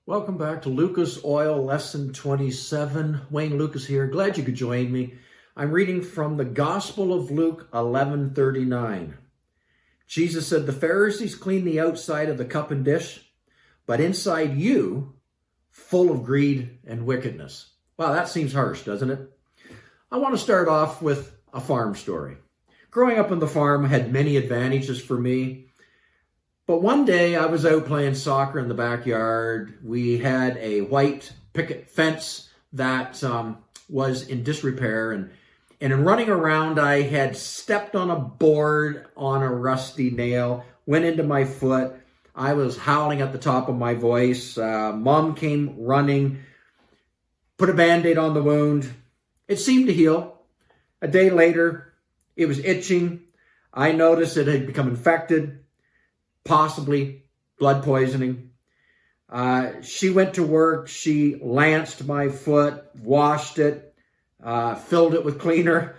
Welcome back to Lucas Oil Lesson 27. Wayne Lucas here. Glad you could join me. I'm reading from the Gospel of Luke 11:39. Jesus said, "The Pharisees clean the outside of the cup and dish, but inside you, full of greed and wickedness." Wow, that seems harsh, doesn't it? I want to start off with a farm story. Growing up on the farm had many advantages for me. But one day I was out playing soccer in the backyard. We had a white picket fence that was in disrepair. And in running around, I had stepped on a board on a rusty nail, went into my foot. I was howling at the top of my voice. Mom came running, put a Band-Aid on the wound. It seemed to heal. A day later, it was itching. I noticed it had become infected. Possibly blood poisoning. She went to work. She lanced my foot, washed it, filled it with cleaner.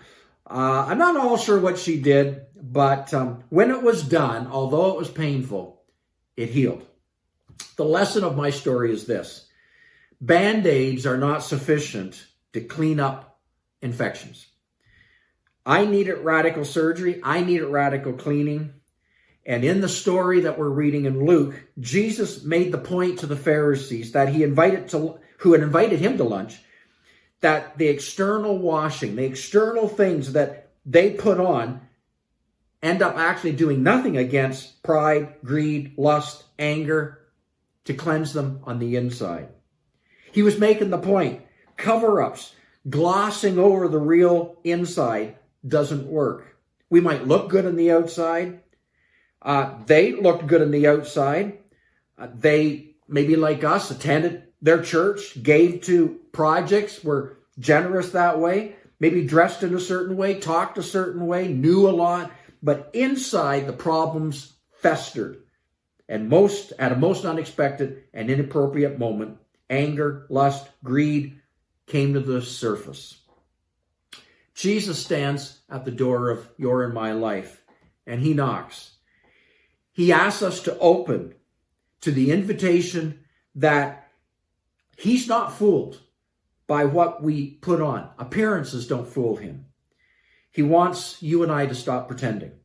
I'm not all sure what she did, but when it was done, although it was painful, it healed. The lesson of my story is this: Band-Aids are not sufficient to clean up infections. I needed radical surgery. I needed radical cleaning. And in the story that we're reading in Luke, Jesus made the point to the Pharisees that who had invited him to lunch, that the external washing, the external things that they put on end up actually doing nothing against pride, greed, lust, anger, to cleanse them on the inside. He was making the point, cover-ups, glossing over the real inside doesn't work. We might look good on the outside. They looked good on the outside. They, maybe like us, attended their church, gave to projects, were generous that way, maybe dressed in a certain way, talked a certain way, knew a lot. But inside, the problems festered. And at a most unexpected and inappropriate moment, anger, lust, greed came to the surface. Jesus stands at the door of your and my life, and he knocks. He asks us to open to the invitation that he's not fooled by what we put on. Appearances don't fool him. He wants you and I to stop pretending.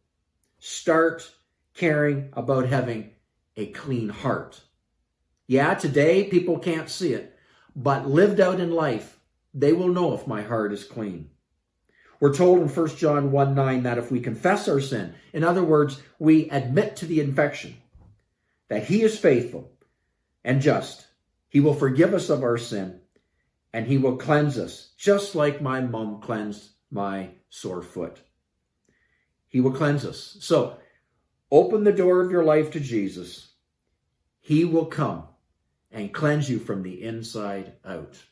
Start caring about having a clean heart. Yeah, today people can't see it, but lived out in life, they will know if my heart is clean. We're told in 1 John 1:9 that if we confess our sin, in other words, we admit to the infection, that he is faithful and just. He will forgive us of our sin, and he will cleanse us, just like my mom cleansed my sore foot. He will cleanse us. So, open the door of your life to Jesus. He will come and cleanse you from the inside out.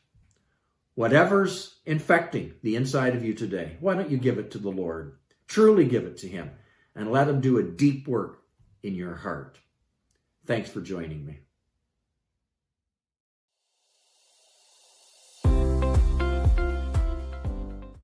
Whatever's infecting the inside of you today, why don't you give it to the Lord? Truly give it to him and let him do a deep work in your heart. Thanks for joining me.